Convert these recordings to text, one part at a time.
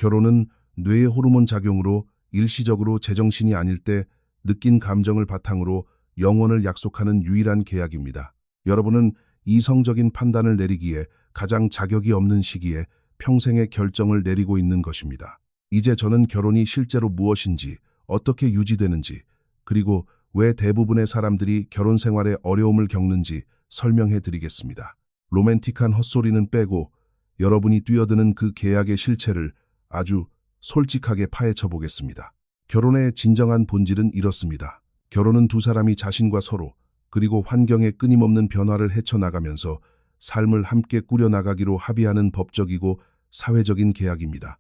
결혼은 뇌의 호르몬 작용으로 일시적으로 제정신이 아닐 때 느낀 감정을 바탕으로 영원을 약속하는 유일한 계약입니다. 여러분은 이성적인 판단을 내리기에 가장 자격이 없는 시기에 평생의 결정을 내리고 있는 것입니다. 이제 저는 결혼이 실제로 무엇인지, 어떻게 유지되는지, 그리고 왜 대부분의 사람들이 결혼 생활에 어려움을 겪는지 설명해 드리겠습니다. 로맨틱한 헛소리는 빼고 여러분이 뛰어드는 그 계약의 실체를 아주 솔직하게 파헤쳐 보겠습니다. 결혼의 진정한 본질은 이렇습니다. 결혼은 두 사람이 자신과 서로 그리고 환경의 끊임없는 변화를 헤쳐나가면서 삶을 함께 꾸려나가기로 합의하는 법적이고 사회적인 계약입니다.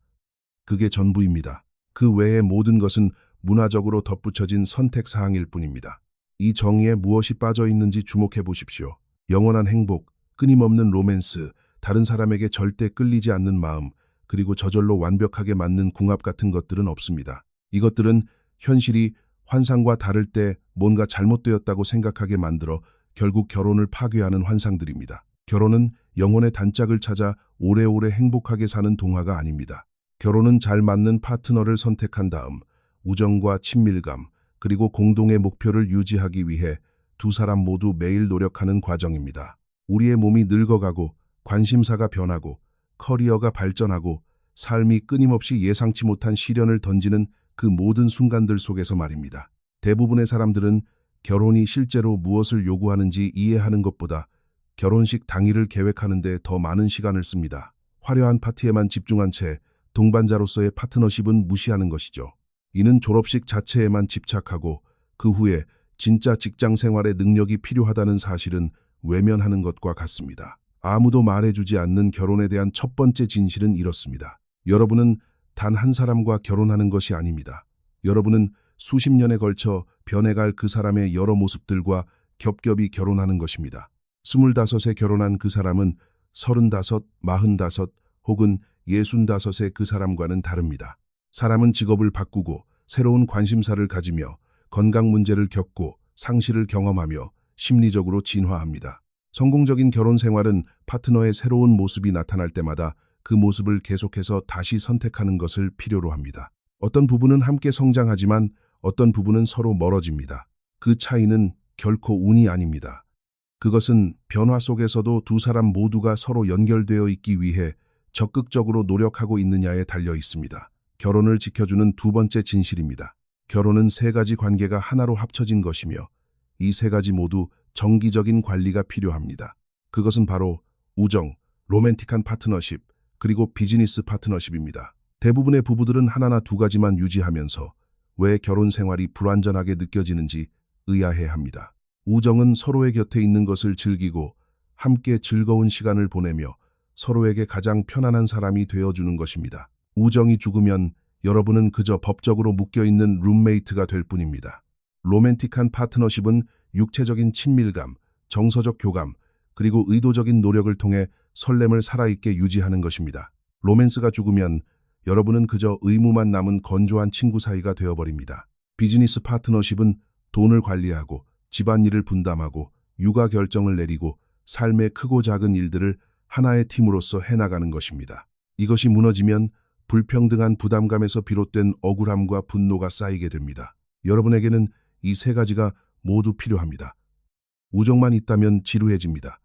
그게 전부입니다. 그 외의 모든 것은 문화적으로 덧붙여진 선택사항일 뿐입니다. 이 정의에 무엇이 빠져 있는지 주목해 보십시오. 영원한 행복, 끊임없는 로맨스, 다른 사람에게 절대 끌리지 않는 마음, 그리고 저절로 완벽하게 맞는 궁합 같은 것들은 없습니다. 이것들은 현실이 환상과 다를 때 뭔가 잘못되었다고 생각하게 만들어 결국 결혼을 파괴하는 환상들입니다. 결혼은 영혼의 단짝을 찾아 오래오래 행복하게 사는 동화가 아닙니다. 결혼은 잘 맞는 파트너를 선택한 다음 우정과 친밀감, 그리고 공동의 목표를 유지하기 위해 두 사람 모두 매일 노력하는 과정입니다. 우리의 몸이 늙어가고 관심사가 변하고 커리어가 발전하고 삶이 끊임없이 예상치 못한 시련을 던지는 그 모든 순간들 속에서 말입니다. 대부분의 사람들은 결혼이 실제로 무엇을 요구하는지 이해하는 것보다 결혼식 당일을 계획하는 데 더 많은 시간을 씁니다. 화려한 파티에만 집중한 채 동반자로서의 파트너십은 무시하는 것이죠. 이는 졸업식 자체에만 집착하고 그 후에 진짜 직장 생활의 능력이 필요하다는 사실은 외면하는 것과 같습니다. 아무도 말해주지 않는 결혼에 대한 첫 번째 진실은 이렇습니다. 여러분은 단 한 사람과 결혼하는 것이 아닙니다. 여러분은 수십 년에 걸쳐 변해갈 그 사람의 여러 모습들과 겹겹이 결혼하는 것입니다. 25에 결혼한 그 사람은 35, 45 혹은 65의 그 사람과는 다릅니다. 사람은 직업을 바꾸고 새로운 관심사를 가지며 건강 문제를 겪고 상실을 경험하며 심리적으로 진화합니다. 성공적인 결혼 생활은 파트너의 새로운 모습이 나타날 때마다 그 모습을 계속해서 다시 선택하는 것을 필요로 합니다. 어떤 부분은 함께 성장하지만 어떤 부분은 서로 멀어집니다. 그 차이는 결코 운이 아닙니다. 그것은 변화 속에서도 두 사람 모두가 서로 연결되어 있기 위해 적극적으로 노력하고 있느냐에 달려 있습니다. 결혼을 지켜주는 두 번째 진실입니다. 결혼은 세 가지 관계가 하나로 합쳐진 것이며 이 세 가지 모두 정기적인 관리가 필요합니다. 그것은 바로 우정, 로맨틱한 파트너십, 그리고 비즈니스 파트너십입니다. 대부분의 부부들은 하나나 두 가지만 유지하면서 왜 결혼 생활이 불완전하게 느껴지는지 의아해합니다. 우정은 서로의 곁에 있는 것을 즐기고 함께 즐거운 시간을 보내며 서로에게 가장 편안한 사람이 되어주는 것입니다. 우정이 죽으면 여러분은 그저 법적으로 묶여있는 룸메이트가 될 뿐입니다. 로맨틱한 파트너십은 육체적인 친밀감, 정서적 교감, 그리고 의도적인 노력을 통해 설렘을 살아있게 유지하는 것입니다. 로맨스가 죽으면 여러분은 그저 의무만 남은 건조한 친구 사이가 되어버립니다. 비즈니스 파트너십은 돈을 관리하고 집안일을 분담하고 육아 결정을 내리고 삶의 크고 작은 일들을 하나의 팀으로서 해나가는 것입니다. 이것이 무너지면 불평등한 부담감에서 비롯된 억울함과 분노가 쌓이게 됩니다. 여러분에게는 이 세 가지가 모두 필요합니다. 우정만 있다면 지루해집니다.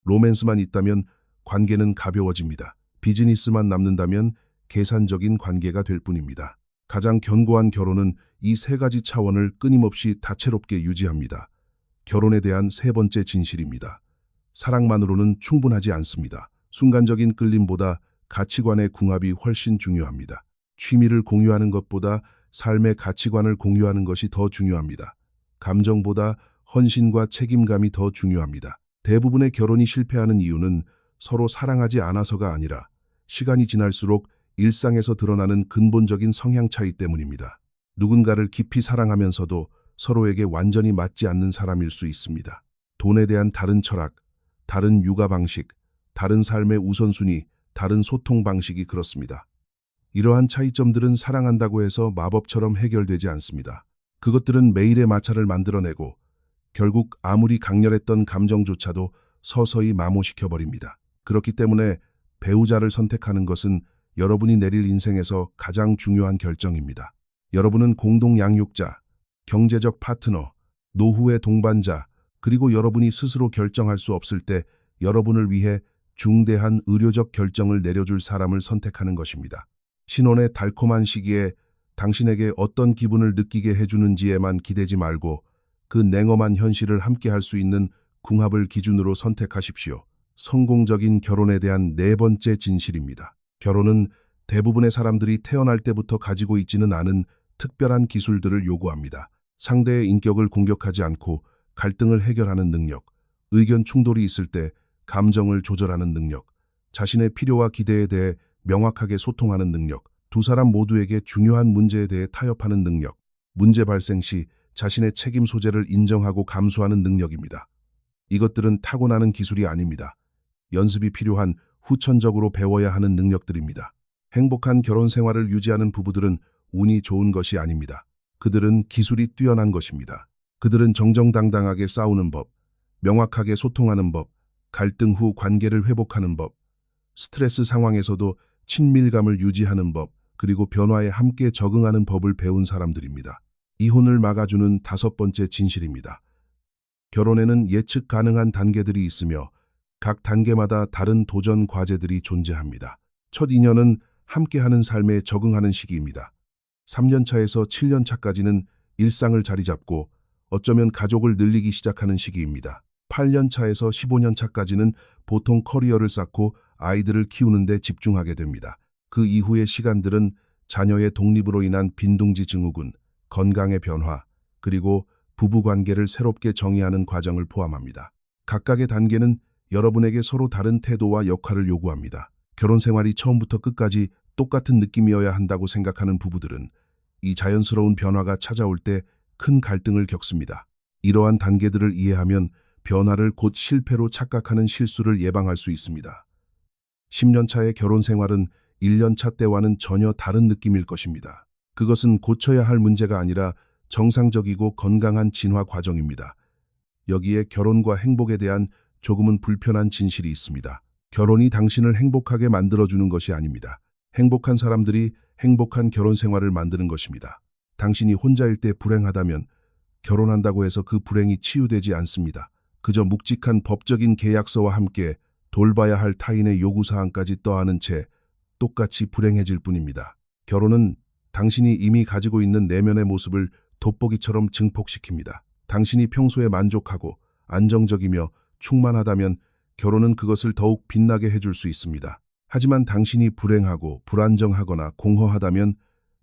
로맨스만 있다면 관계는 가벼워집니다. 비즈니스만 남는다면 계산적인 관계가 될 뿐입니다. 가장 견고한 결혼은 이 세 가지 차원을 끊임없이 다채롭게 유지합니다. 결혼에 대한 세 번째 진실입니다. 사랑만으로는 충분하지 않습니다. 순간적인 끌림보다 가치관의 궁합이 훨씬 중요합니다. 취미를 공유하는 것보다 삶의 가치관을 공유하는 것이 더 중요합니다. 감정보다 헌신과 책임감이 더 중요합니다. 대부분의 결혼이 실패하는 이유는 서로 사랑하지 않아서가 아니라 시간이 지날수록 일상에서 드러나는 근본적인 성향 차이 때문입니다. 누군가를 깊이 사랑하면서도 서로에게 완전히 맞지 않는 사람일 수 있습니다. 돈에 대한 다른 철학, 다른 육아 방식, 다른 삶의 우선순위, 다른 소통 방식이 그렇습니다. 이러한 차이점들은 사랑한다고 해서 마법처럼 해결되지 않습니다. 그것들은 매일의 마찰을 만들어내고 결국 아무리 강렬했던 감정조차도 서서히 마모시켜버립니다. 그렇기 때문에 배우자를 선택하는 것은 여러분이 내릴 인생에서 가장 중요한 결정입니다. 여러분은 공동 양육자, 경제적 파트너, 노후의 동반자, 그리고 여러분이 스스로 결정할 수 없을 때 여러분을 위해 중대한 의료적 결정을 내려줄 사람을 선택하는 것입니다. 신혼의 달콤한 시기에 당신에게 어떤 기분을 느끼게 해주는지에만 기대지 말고 그 냉엄한 현실을 함께할 수 있는 궁합을 기준으로 선택하십시오. 성공적인 결혼에 대한 네 번째 진실입니다. 결혼은 대부분의 사람들이 태어날 때부터 가지고 있지는 않은 특별한 기술들을 요구합니다. 상대의 인격을 공격하지 않고 갈등을 해결하는 능력, 의견 충돌이 있을 때 감정을 조절하는 능력, 자신의 필요와 기대에 대해 명확하게 소통하는 능력, 두 사람 모두에게 중요한 문제에 대해 타협하는 능력, 문제 발생 시 자신의 책임 소재를 인정하고 감수하는 능력입니다. 이것들은 타고나는 기술이 아닙니다. 연습이 필요한 후천적으로 배워야 하는 능력들입니다. 행복한 결혼 생활을 유지하는 부부들은 운이 좋은 것이 아닙니다. 그들은 기술이 뛰어난 것입니다. 그들은 정정당당하게 싸우는 법, 명확하게 소통하는 법, 갈등 후 관계를 회복하는 법, 스트레스 상황에서도 친밀감을 유지하는 법, 그리고 변화에 함께 적응하는 법을 배운 사람들입니다. 이혼을 막아주는 다섯 번째 진실입니다. 결혼에는 예측 가능한 단계들이 있으며 각 단계마다 다른 도전 과제들이 존재합니다. 첫 2년은 함께하는 삶에 적응하는 시기입니다. 3년 차에서 7년 차까지는 일상을 자리 잡고 어쩌면 가족을 늘리기 시작하는 시기입니다. 8년 차에서 15년 차까지는 보통 커리어를 쌓고 아이들을 키우는 데 집중하게 됩니다. 그 이후의 시간들은 자녀의 독립으로 인한 빈둥지 증후군, 건강의 변화, 그리고 부부관계를 새롭게 정의하는 과정을 포함합니다. 각각의 단계는 여러분에게 서로 다른 태도와 역할을 요구합니다. 결혼 생활이 처음부터 끝까지 똑같은 느낌이어야 한다고 생각하는 부부들은 이 자연스러운 변화가 찾아올 때 큰 갈등을 겪습니다. 이러한 단계들을 이해하면 변화를 곧 실패로 착각하는 실수를 예방할 수 있습니다. 10년 차의 결혼 생활은 1년 차 때와는 전혀 다른 느낌일 것입니다. 그것은 고쳐야 할 문제가 아니라 정상적이고 건강한 진화 과정입니다. 여기에 결혼과 행복에 대한 조금은 불편한 진실이 있습니다. 결혼이 당신을 행복하게 만들어주는 것이 아닙니다. 행복한 사람들이 행복한 결혼 생활을 만드는 것입니다. 당신이 혼자일 때 불행하다면 결혼한다고 해서 그 불행이 치유되지 않습니다. 그저 묵직한 법적인 계약서와 함께 돌봐야 할 타인의 요구사항까지 떠안은 채 똑같이 불행해질 뿐입니다. 결혼은 당신이 이미 가지고 있는 내면의 모습을 돋보기처럼 증폭시킵니다. 당신이 평소에 만족하고 안정적이며 충만하다면 결혼은 그것을 더욱 빛나게 해줄 수 있습니다. 하지만 당신이 불행하고 불안정하거나 공허하다면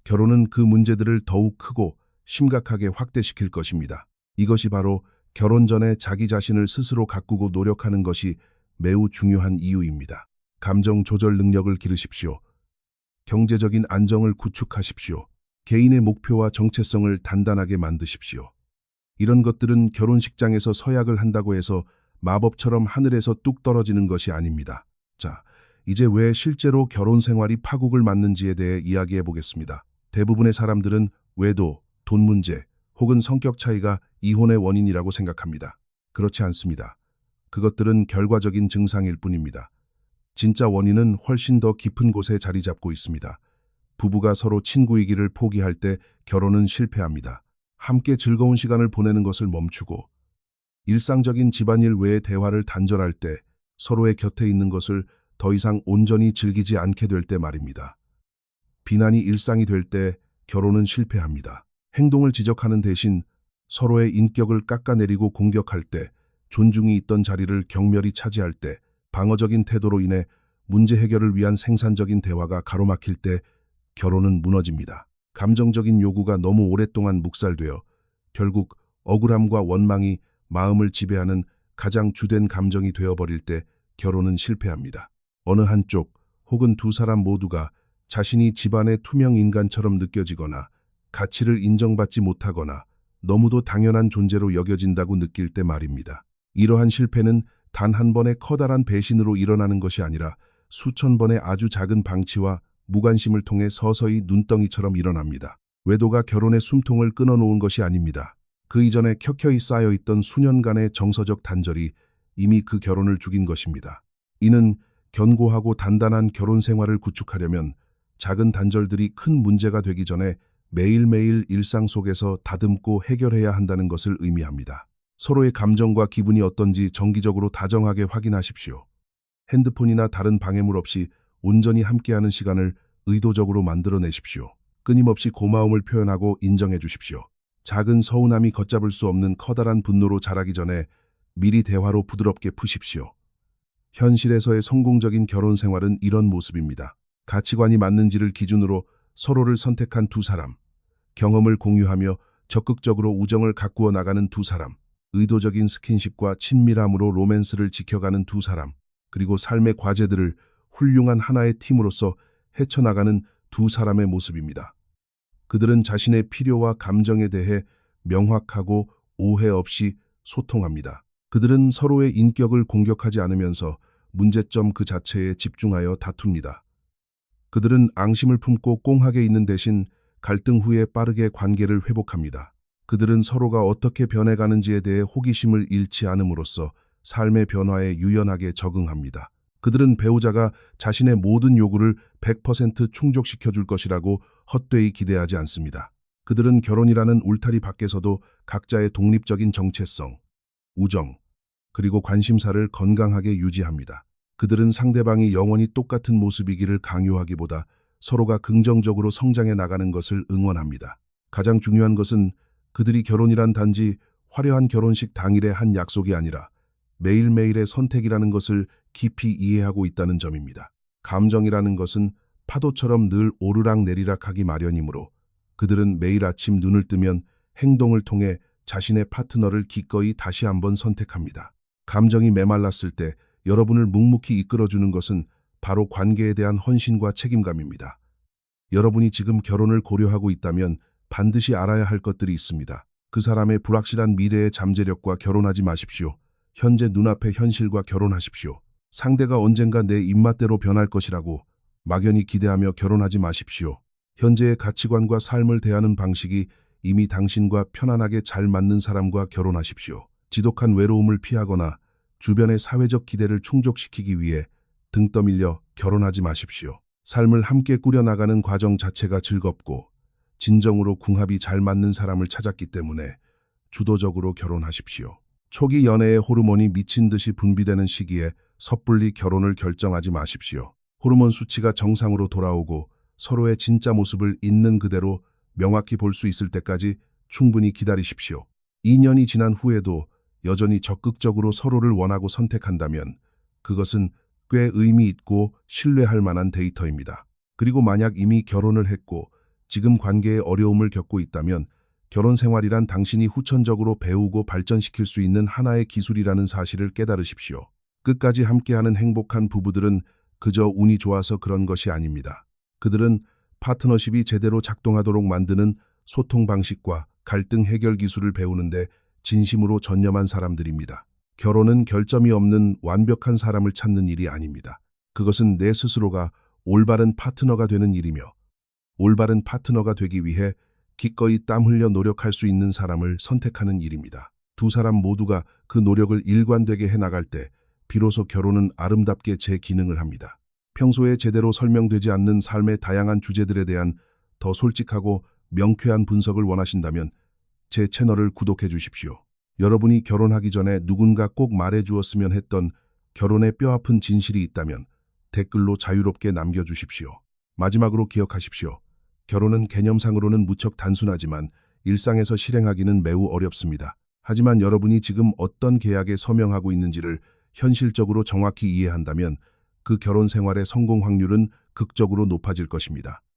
결혼은 그 문제들을 더욱 크고 심각하게 확대시킬 것입니다. 이것이 바로 결혼 전에 자기 자신을 스스로 가꾸고 노력하는 것이 매우 중요한 이유입니다. 감정 조절 능력을 기르십시오. 경제적인 안정을 구축하십시오. 개인의 목표와 정체성을 단단하게 만드십시오. 이런 것들은 결혼식장에서 서약을 한다고 해서 마법처럼 하늘에서 뚝 떨어지는 것이 아닙니다. 자, 이제 왜 실제로 결혼 생활이 파국을 맞는지에 대해 이야기해 보겠습니다. 대부분의 사람들은 외도, 돈 문제, 혹은 성격 차이가 이혼의 원인이라고 생각합니다. 그렇지 않습니다. 그것들은 결과적인 증상일 뿐입니다. 진짜 원인은 훨씬 더 깊은 곳에 자리 잡고 있습니다. 부부가 서로 친구이기를 포기할 때 결혼은 실패합니다. 함께 즐거운 시간을 보내는 것을 멈추고 일상적인 집안일 외의 대화를 단절할 때 서로의 곁에 있는 것을 더 이상 온전히 즐기지 않게 될 때 말입니다. 비난이 일상이 될 때 결혼은 실패합니다. 행동을 지적하는 대신 서로의 인격을 깎아내리고 공격할 때, 존중이 있던 자리를 경멸히 차지할 때, 방어적인 태도로 인해 문제 해결을 위한 생산적인 대화가 가로막힐 때 결혼은 무너집니다. 감정적인 요구가 너무 오랫동안 묵살되어 결국 억울함과 원망이 마음을 지배하는 가장 주된 감정이 되어버릴 때 결혼은 실패합니다. 어느 한쪽 혹은 두 사람 모두가 자신이 집안의 투명 인간처럼 느껴지거나 가치를 인정받지 못하거나 너무도 당연한 존재로 여겨진다고 느낄 때 말입니다. 이러한 실패는 단 한 번의 커다란 배신으로 일어나는 것이 아니라 수천 번의 아주 작은 방치와 무관심을 통해 서서히 눈덩이처럼 일어납니다. 외도가 결혼의 숨통을 끊어놓은 것이 아닙니다. 그 이전에 켜켜이 쌓여있던 수년간의 정서적 단절이 이미 그 결혼을 죽인 것입니다. 이는 견고하고 단단한 결혼 생활을 구축하려면 작은 단절들이 큰 문제가 되기 전에 매일매일 일상 속에서 다듬고 해결해야 한다는 것을 의미합니다. 서로의 감정과 기분이 어떤지 정기적으로 다정하게 확인하십시오. 핸드폰이나 다른 방해물 없이 온전히 함께하는 시간을 의도적으로 만들어내십시오. 끊임없이 고마움을 표현하고 인정해 주십시오. 작은 서운함이 걷잡을 수 없는 커다란 분노로 자라기 전에 미리 대화로 부드럽게 푸십시오. 현실에서의 성공적인 결혼 생활은 이런 모습입니다. 가치관이 맞는지를 기준으로 서로를 선택한 두 사람, 경험을 공유하며 적극적으로 우정을 가꾸어 나가는 두 사람, 의도적인 스킨십과 친밀함으로 로맨스를 지켜가는 두 사람, 그리고 삶의 과제들을 훌륭한 하나의 팀으로서 헤쳐나가는 두 사람의 모습입니다. 그들은 자신의 필요와 감정에 대해 명확하고 오해 없이 소통합니다. 그들은 서로의 인격을 공격하지 않으면서 문제점 그 자체에 집중하여 다툽니다. 그들은 앙심을 품고 꽁하게 있는 대신 갈등 후에 빠르게 관계를 회복합니다. 그들은 서로가 어떻게 변해가는지에 대해 호기심을 잃지 않음으로써 삶의 변화에 유연하게 적응합니다. 그들은 배우자가 자신의 모든 요구를 100% 충족시켜 줄 것이라고 헛되이 기대하지 않습니다. 그들은 결혼이라는 울타리 밖에서도 각자의 독립적인 정체성, 우정, 그리고 관심사를 건강하게 유지합니다. 그들은 상대방이 영원히 똑같은 모습이기를 강요하기보다 서로가 긍정적으로 성장해 나가는 것을 응원합니다. 가장 중요한 것은 그들이 결혼이란 단지 화려한 결혼식 당일의 한 약속이 아니라 매일매일의 선택이라는 것을 깊이 이해하고 있다는 점입니다. 감정이라는 것은 파도처럼 늘 오르락내리락하기 마련이므로 그들은 매일 아침 눈을 뜨면 행동을 통해 자신의 파트너를 기꺼이 다시 한번 선택합니다. 감정이 메말랐을 때 여러분을 묵묵히 이끌어주는 것은 바로 관계에 대한 헌신과 책임감입니다. 여러분이 지금 결혼을 고려하고 있다면 반드시 알아야 할 것들이 있습니다. 그 사람의 불확실한 미래의 잠재력과 결혼하지 마십시오. 현재 눈앞의 현실과 결혼하십시오. 상대가 언젠가 내 입맛대로 변할 것이라고 막연히 기대하며 결혼하지 마십시오. 현재의 가치관과 삶을 대하는 방식이 이미 당신과 편안하게 잘 맞는 사람과 결혼하십시오. 지독한 외로움을 피하거나 주변의 사회적 기대를 충족시키기 위해 등 떠밀려 결혼하지 마십시오. 삶을 함께 꾸려나가는 과정 자체가 즐겁고 진정으로 궁합이 잘 맞는 사람을 찾았기 때문에 주도적으로 결혼하십시오. 초기 연애의 호르몬이 미친 듯이 분비되는 시기에 섣불리 결혼을 결정하지 마십시오. 호르몬 수치가 정상으로 돌아오고 서로의 진짜 모습을 있는 그대로 명확히 볼 수 있을 때까지 충분히 기다리십시오. 2년이 지난 후에도 여전히 적극적으로 서로를 원하고 선택한다면 그것은 꽤 의미 있고 신뢰할 만한 데이터입니다. 그리고 만약 이미 결혼을 했고 지금 관계에 어려움을 겪고 있다면 결혼 생활이란 당신이 후천적으로 배우고 발전시킬 수 있는 하나의 기술이라는 사실을 깨달으십시오. 끝까지 함께하는 행복한 부부들은 그저 운이 좋아서 그런 것이 아닙니다. 그들은 파트너십이 제대로 작동하도록 만드는 소통 방식과 갈등 해결 기술을 배우는데 진심으로 전념한 사람들입니다. 결혼은 결점이 없는 완벽한 사람을 찾는 일이 아닙니다. 그것은 내 스스로가 올바른 파트너가 되는 일이며 올바른 파트너가 되기 위해 기꺼이 땀 흘려 노력할 수 있는 사람을 선택하는 일입니다. 두 사람 모두가 그 노력을 일관되게 해나갈 때 비로소 결혼은 아름답게 제 기능을 합니다. 평소에 제대로 설명되지 않는 삶의 다양한 주제들에 대한 더 솔직하고 명쾌한 분석을 원하신다면 제 채널을 구독해 주십시오. 여러분이 결혼하기 전에 누군가 꼭 말해 주었으면 했던 결혼의 뼈아픈 진실이 있다면 댓글로 자유롭게 남겨주십시오. 마지막으로 기억하십시오. 결혼은 개념상으로는 무척 단순하지만 일상에서 실행하기는 매우 어렵습니다. 하지만 여러분이 지금 어떤 계약에 서명하고 있는지를 현실적으로 정확히 이해한다면 그 결혼 생활의 성공 확률은 극적으로 높아질 것입니다.